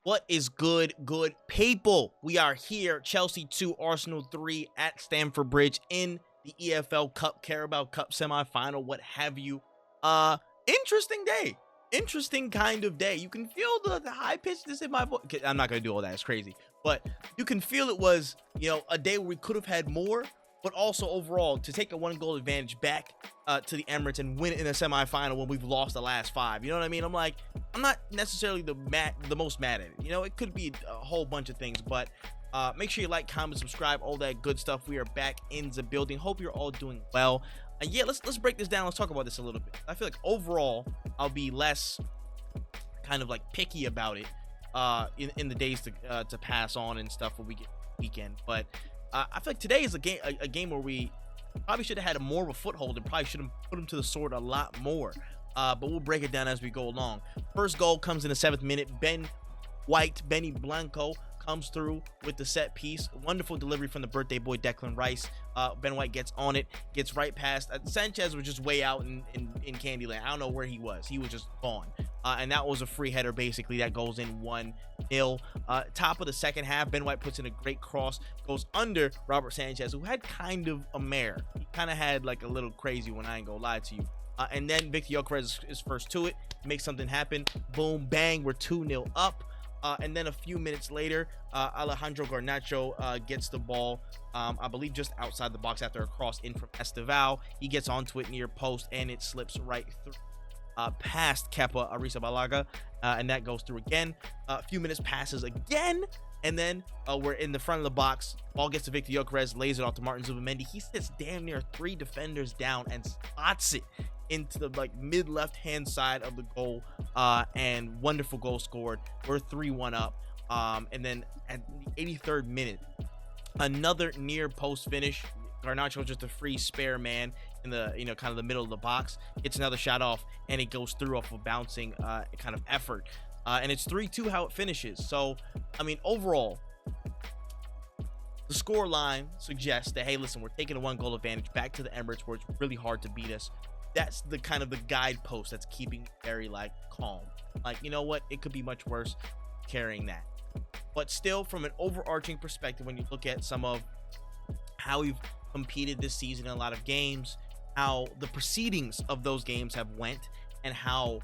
What is good people? We are here, Chelsea 2, Arsenal 3 at Stamford Bridge in the EFL Cup, Carabao Cup semifinal, what have you. Interesting day. Interesting kind of day. You can feel the high pitchness in my voice. I'm not going to do all that. It's crazy. But you can feel it was, a day where we could have had more, but also overall to take a 1-goal advantage back to the Emirates and win in a semifinal when we've lost the last 5. You know what I mean? I'm not necessarily the most mad at it. It could be a whole bunch of things, but make sure you like, comment, subscribe, all that good stuff. We are back in the building. Hope you're all doing well. And yeah, let's break this down. Let's talk about this a little bit. I feel like overall I'll be less kind of like picky about it in the days to pass on and stuff when we get weekend. But I feel like today is a game where we probably should have had more of a foothold and probably should have put him to the sword a lot more. But we'll break it down as we go along. First goal comes in the 7th minute. Benny Blanco comes through with the set piece. Wonderful delivery from the birthday boy Declan Rice. Ben White gets on it, gets right past. Sanchez was just way out in Candyland. I don't know where he was. He was just gone. And that was a free header, basically, that goes in 1-0. Top of the second half, Ben White puts in a great cross, goes under Robert Sanchez, who had kind of a mare. He kind of had like a little crazy one, I ain't gonna lie to you. And then Viktor Gyökeres is first to it, makes something happen. Boom, bang, we're 2-0 up. And then a few minutes later, Alejandro Garnacho gets the ball, I believe just outside the box after a cross in from Esteval. He gets onto it near post, and it slips right through past Kepa Arrizabalaga, and that goes through again. A few minutes passes again, and then we're in the front of the box. Ball gets to Viktor Gyökeres, lays it off to Martin Zubimendi. He sits damn near 3 defenders down and spots it into the mid left hand side of the goal, and wonderful goal scored. We're 3-1 up, and then at the 83rd minute, another near post finish. Garnacho just a free spare man in the kind of the middle of the box, gets another shot off, and it goes through off a bouncing kind of effort, and it's 3-2 how it finishes. So I mean, overall the score line suggests that, hey, listen, we're taking a 1-goal advantage back to the Emirates where it's really hard to beat us. That's the kind of the guidepost that's keeping me very calm. You know what, it could be much worse, carrying that. But still, from an overarching perspective, when you look at some of how we've competed this season in a lot of games, how the proceedings of those games have went, and how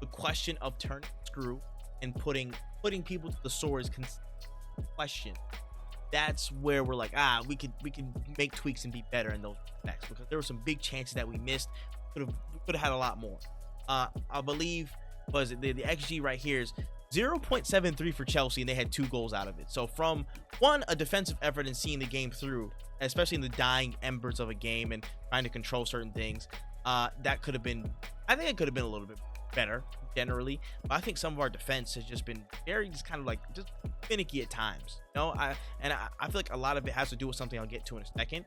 the question of turning the screw and putting people to the sword is question. That's where we're we can make tweaks and be better in those respects, because there were some big chances that we missed. We could have had a lot more. I believe the XG right here is 0.73 for Chelsea, and they had 2 goals out of it. So from a defensive effort and seeing the game through, especially in the dying embers of a game and trying to control certain things, that could have been, I think it could have been a little bit better generally. But I think some of our defense has just been very just kind of just finicky at times. I feel like a lot of it has to do with something I'll get to in a second.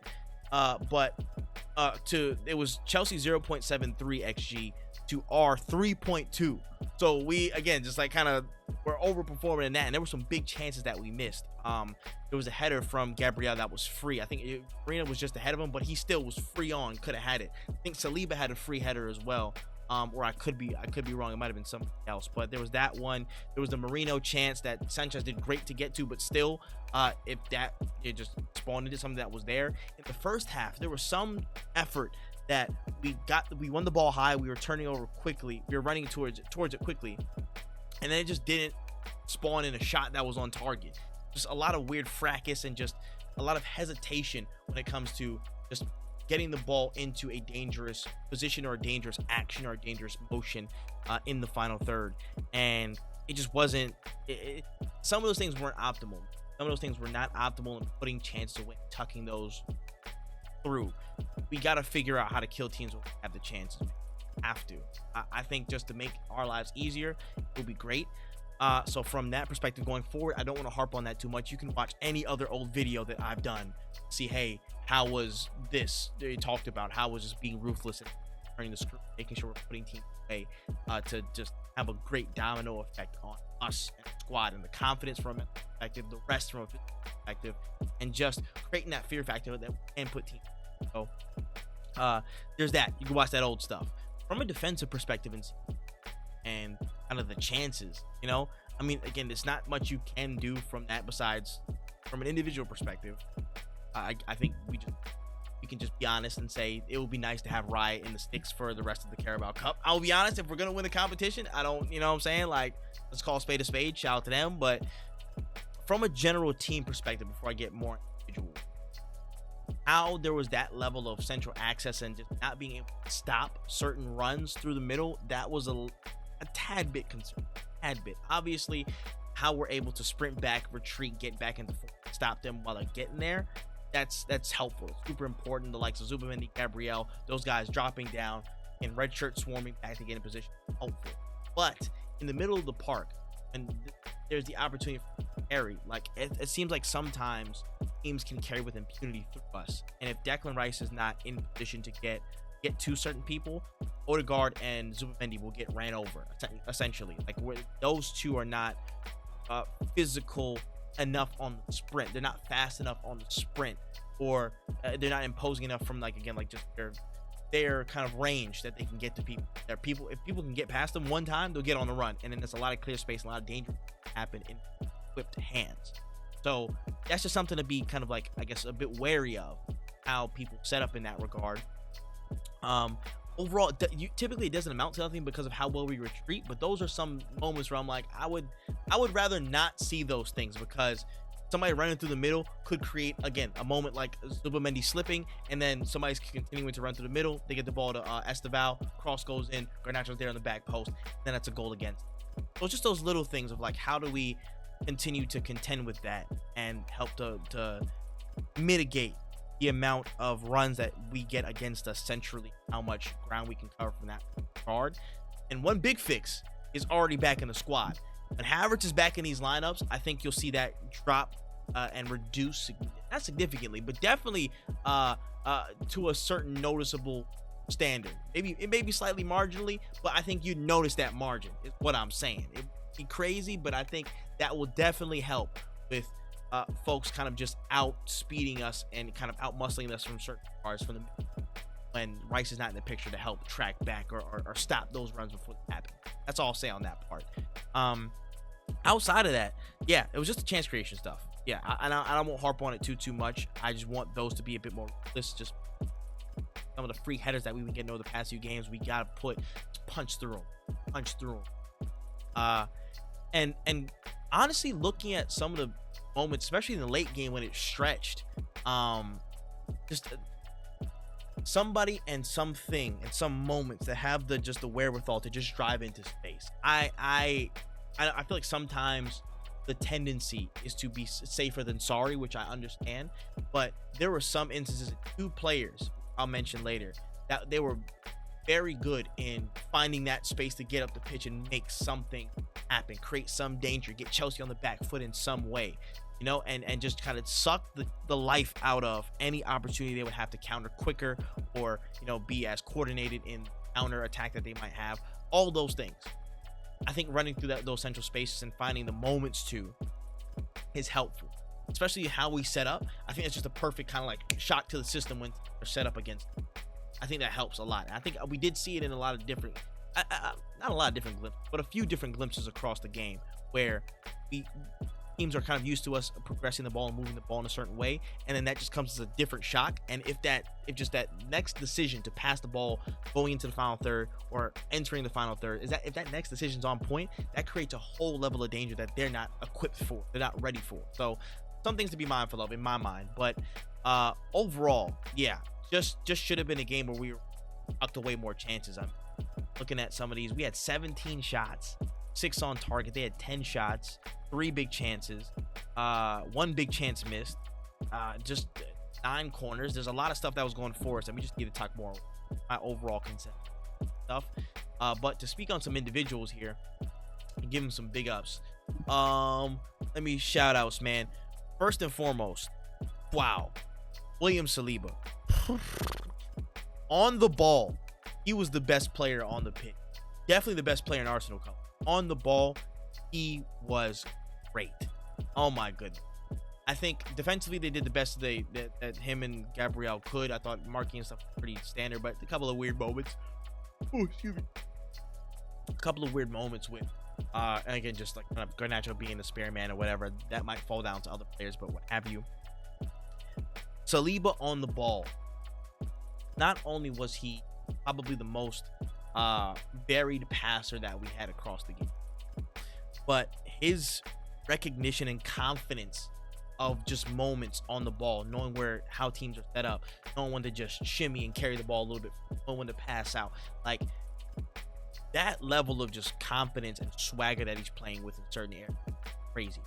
It was Chelsea 0.73 XG to our 3.2. So we, again, just we're overperforming in that, and there were some big chances that we missed. There was a header from Gabriel that was free. I think Marina was just ahead of him, but he still was free on, could have had it. I think Saliba had a free header as well. Or I could be wrong. It might have been something else, but there was that one. There was the Marino chance that Sanchez did great to get to, but still, if that it just spawned into something that was there. In the first half, there was some effort that we won the ball high. We were turning over quickly. We were running towards it quickly, and then it just didn't spawn in a shot that was on target. Just a lot of weird fracas and just a lot of hesitation when it comes to just getting the ball into a dangerous position or a dangerous action or a dangerous motion in the final third. And it just wasn't, some of those things weren't optimal. Some of those things were not optimal in putting chance to win, tucking those through. We got to figure out how to kill teams when we have the chances. Have to. I think just to make our lives easier, it would be great. So from that perspective going forward, I don't want to harp on that too much. You can watch any other old video that I've done, see, hey, how was this? They talked about how was just being ruthless and turning the screw, making sure we're putting teams away, to just have a great domino effect on us and the squad, and the confidence from it perspective, the rest from a perspective, and just creating that fear factor that can put teams. So there's that. You can watch that old stuff. From a defensive perspective and kind of the chances, I mean, again, there's not much you can do from that besides from an individual perspective. I think we can just be honest and say it would be nice to have Riot in the sticks for the rest of the Carabao Cup. I'll be honest, if we're gonna win the competition, I don't, you know what I'm saying? Like, let's call a spade a spade. Shout out to them. But from a general team perspective, before I get more individual, how there was that level of central access and just not being able to stop certain runs through the middle, that was a tad bit concerned. Tad bit. Obviously, how we're able to sprint back, retreat, get back into form, stop them while they're getting there, that's helpful. It's super important. The likes of Zubimendi, Gabriel, those guys dropping down in red shirt swarming back to get in position, helpful. But in the middle of the park, and there's the opportunity for carry. Like it seems like sometimes teams can carry with impunity through us, and if Declan Rice is not in position to get to certain people, Odegaard and Zubimendi will get ran over essentially. Like those two are not physical enough on the sprint. They're not fast enough on the sprint, or they're not imposing enough from, like, again, like just their kind of range that they can get to people. If people can get past them one time, they'll get on the run, and then there's a lot of clear space, a lot of danger happen in equipped hands. So that's just something to be kind of, like, I guess, a bit wary of, how people set up in that regard. Overall, typically it doesn't amount to nothing because of how well we retreat, but those are some moments where I'm like, I would rather not see those things, because somebody running through the middle could create, again, a moment like Zubimendi slipping, and then somebody's continuing to run through the middle. They get the ball to Esteval, cross goes in, Garnacho's there on the back post, then that's a goal against. So it's just those little things of, like, how do we continue to contend with that and help to mitigate the amount of runs that we get against us centrally, how much ground we can cover from that regard. And one big fix is already back in the squad. When Havertz is back in these lineups, I think you'll see that drop and reduce, not significantly, but definitely to a certain noticeable standard. Maybe it may be slightly marginally, but I think you'd notice that margin is what I'm saying. It'd be crazy, but I think that will definitely help with folks kind of just outspeeding us and kind of out-muscling us from certain cars when Rice is not in the picture to help track back or stop those runs before they happen. That's all I'll say on that part. Outside of that, yeah, it was just the chance creation stuff. Yeah, I won't harp on it too much. I just want those to be a bit more realistic. Just some of the free headers that we've been getting over the past few games, we gotta punch through them. And honestly, looking at some of the moments, especially in the late game when it stretched, just somebody and something and some moments that have the wherewithal to just drive into space. I feel like sometimes the tendency is to be safer than sorry, which I understand, but there were some instances, two players I'll mention later, that they were very good in finding that space to get up the pitch and make something happen, create some danger, get Chelsea on the back foot in some way, you know, and just kind of suck the life out of any opportunity they would have to counter quicker, or, you know, be as coordinated in counter attack that they might have. All those things, I think running through those central spaces and finding the moments to is helpful, especially how we set up. I think it's just a perfect kind of like shock to the system when they're set up against them. I think that helps a lot. And I think we did see it in a lot of different, not a lot of different glimpses, but a few different glimpses across the game where teams are kind of used to us progressing the ball and moving the ball in a certain way, and then that just comes as a different shock. And if just that next decision to pass the ball going into the final third or entering the final third, if that next decision's on point, that creates a whole level of danger that they're not equipped for, they're not ready for. So some things to be mindful of in my mind. But overall, yeah, just should have been a game where we tucked away more chances. I'm looking at some of these. We had 17 shots, 6 on target. They had 10 shots, 3 big chances, 1 big chance missed, just 9 corners. There's a lot of stuff that was going for us, and we just need to talk more my overall consent stuff. But to speak on some individuals here and give them some big ups, let me shout outs, man. First and foremost, wow, William Saliba. On the ball, he was the best player on the pitch. Definitely the best player in Arsenal color. On the ball, he was great. Oh my goodness. I think defensively they did the best that him and Gabriel could. I thought marking and stuff was pretty standard, but a couple of weird moments. Oh, excuse me. A couple of weird moments with And again, just like kind of Garnacho being the spare man or whatever, that might fall down to other players, but what have you. Saliba on the ball. Not only was he probably the most varied passer that we had across the game, but his recognition and confidence of just moments on the ball, knowing how teams are set up, knowing when to just shimmy and carry the ball a little bit, knowing when to pass out, like that level of just confidence and swagger that he's playing with in certain areas, crazy.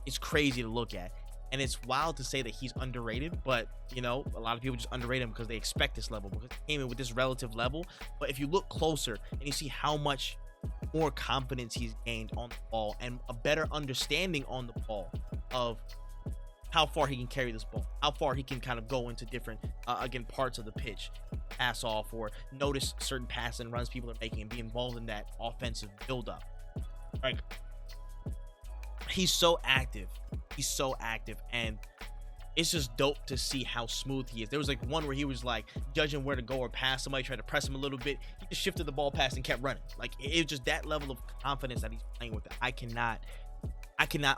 It's crazy to look at, and it's wild to say that he's underrated, but you know, a lot of people just underrate him because they expect this level, because he came in with this relative level. But if you look closer and you see how much more confidence he's gained on the ball and a better understanding on the ball of how far he can carry this ball, how far he can kind of go into different again parts of the pitch, pass off, or notice certain passes and runs people are making and be involved in that offensive buildup. Like, he's so active, and it's just dope to see how smooth he is. There was like one where he was like judging where to go or pass, somebody tried to press him a little bit, he just shifted the ball past and kept running. Like, it was just that level of confidence that he's playing with. I cannot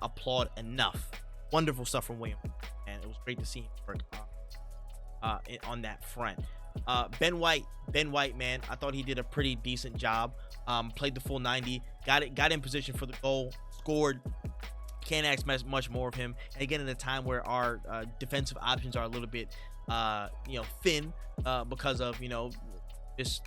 applaud enough. Wonderful stuff from William, and it was great to see him work on that front. Ben White, man, I thought he did a pretty decent job. Played the full 90, got in position for the goal, scored. Can't ask much more of him. And again, in a time where our defensive options are a little bit, thin because of this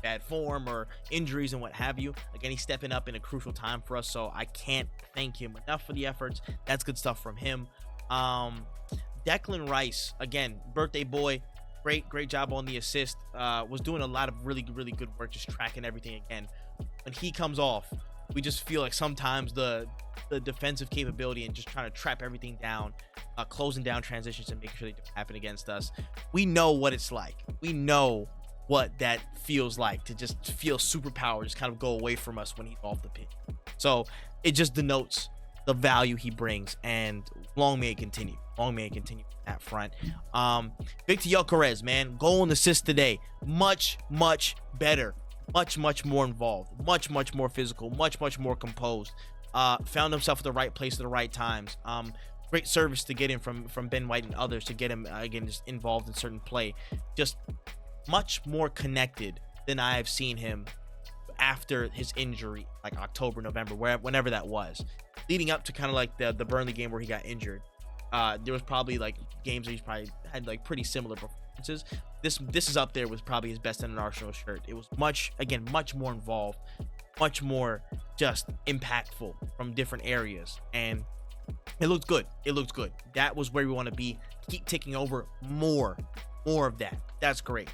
bad form or injuries and what have you. Again, he's stepping up in a crucial time for us, so I can't thank him enough for the efforts. That's good stuff from him. Declan Rice, again, birthday boy, great job on the assist. Was doing a lot of really good work, just tracking everything. Again, when he comes off, we just feel like sometimes the defensive capability and just trying to trap everything down, closing down transitions and making sure they don't happen against us. We know what it's like. We know what that feels like, to just feel superpower just kind of go away from us when he's off the pitch. So it just denotes the value he brings, and long may it continue. Long may it continue on that front. Viktor Gyökeres, man, goal and assist today. Much better. Much more involved. Much more physical. Much more composed. Found himself at the right place at the right times. Great service to get him from Ben White and others to get him again just involved in certain play. Just much more connected than I have seen him after his injury, like October, November, whenever that was, leading up to kind of like the Burnley game where he got injured. There was probably like games where he's probably had like pretty similar performances. This is up there with probably his best in an Arsenal shirt. It was much more involved, much more just impactful from different areas, and it looked good. That was where we want to be. Keep taking over more of that. That's great.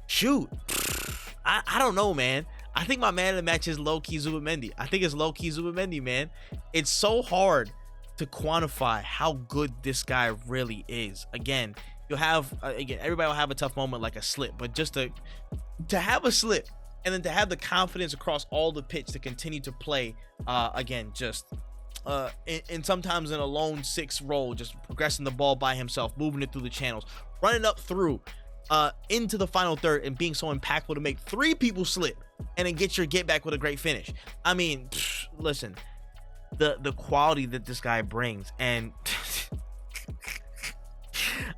Shoot, I don't know, man. I think my man of the match is low-key Zubimendi. I think it's low-key Zubimendi, man. It's so hard to quantify how good this guy really is. Again, you'll have everybody will have a tough moment like a slip, but just to have a slip and then to have the confidence across all the pitch to continue to play again, just and sometimes in a lone six role, just progressing the ball by himself, moving it through the channels, running up through into the final third, and being so impactful to make three people slip and then get back with a great finish. I mean, listen, the quality that this guy brings, and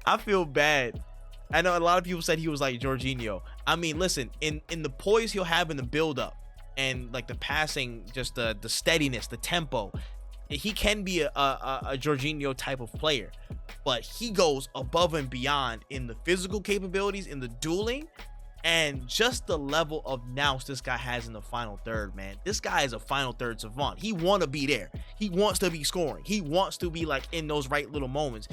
I feel bad. I know a lot of people said he was like Jorginho. I mean, listen, in the poise he'll have in the build-up and like the passing, just the steadiness, the tempo, he can be a Jorginho type of player, but he goes above and beyond in the physical capabilities, in the dueling, and just the level of nous this guy has in the final third, man. This guy is a final third savant. He want to be there. He wants to be scoring. He wants to be like in those right little moments.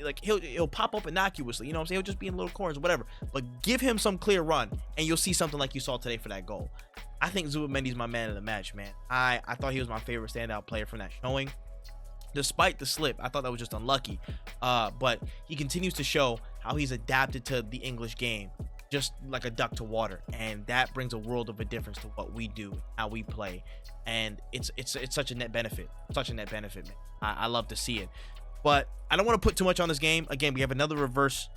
Like he'll pop up innocuously, you know what I'm saying? He'll just be in little corners, whatever. But give him some clear run, and you'll see something like you saw today for that goal. I think Zubimendi's my man of the match, man. I thought he was my favorite standout player from that showing. Despite the slip, I thought that was just unlucky. But he continues to show how he's adapted to the English game, just like a duck to water, and that brings a world of a difference to what we do, how we play, and it's such a net benefit, man. I love to see it. But I don't want to put too much on this game. Again, we have another reverse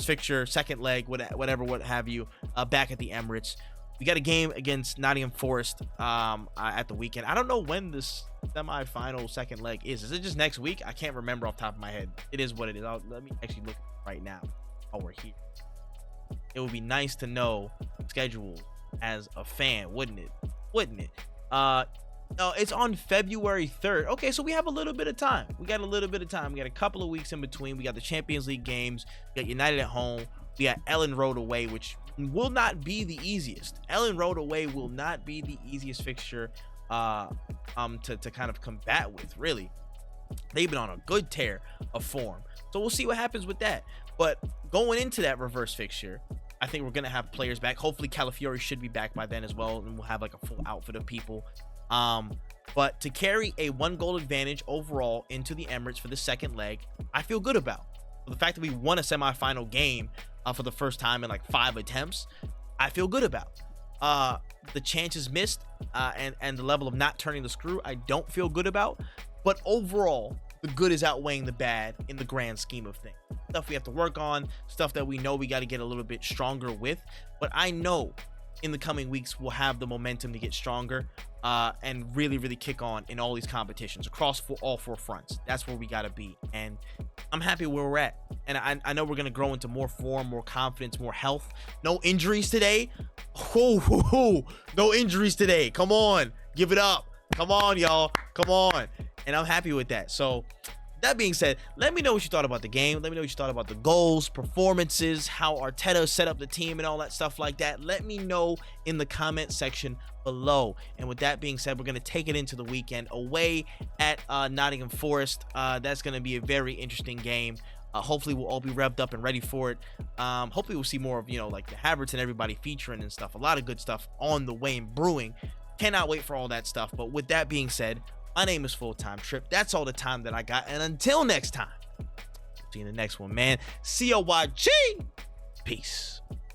fixture, second leg, whatever, what have you, back at the Emirates. We got a game against Nottingham Forest at the weekend. I don't know when this semifinal second leg is. Is it just next week? I can't remember off the top of my head. It is what it is. Let me actually look right now while we're here. It would be nice to know schedule as a fan, wouldn't it? Wouldn't it? No, it's on February 3rd. Okay, so we have a little bit of time. We got a couple of weeks in between. We got the Champions League games. We got United at home. We got Ellen Road away, which will not be the easiest. Ellen Road away will not be the easiest fixture to kind of combat with, really. They've been on a good tear of form. So we'll see what happens with that. But going into that reverse fixture, I think we're going to have players back. Hopefully Calafiori should be back by then as well, and we'll have like a full outfit of people. But to carry a 1-goal advantage overall into the Emirates for the second leg, I feel good about. The fact that we won a semifinal game for the first time in like 5 attempts, I feel good about. The chances missed and the level of not turning the screw, I don't feel good about. But overall, the good is outweighing the bad in the grand scheme of things. Stuff we have to work on, stuff that we know we got to get a little bit stronger with. But I know in the coming weeks we'll have the momentum to get stronger and really kick on in all these competitions across all 4 fronts. That's where we got to be, and I'm happy where we're at. And I know we're gonna grow into more form, more confidence, more health. No injuries today. No injuries today. Come on, give it up. Come on, y'all. Come on. And I'm happy with that. So that being said, let me know what you thought about the game. Let me know what you thought about the goals, performances, how Arteta set up the team and all that stuff like that. Let me know in the comment section below. And with that being said, we're going to take it into the weekend away at Nottingham Forest. That's going to be a very interesting game. Hopefully we'll all be revved up and ready for it. Hopefully we'll see more of, like the Havertz and everybody featuring and stuff. A lot of good stuff on the way and brewing. Cannot wait for all that stuff. But with that being said, my name is Full-Time Trip. That's all the time that I got. And until next time, see you in the next one, man. COYG. Peace.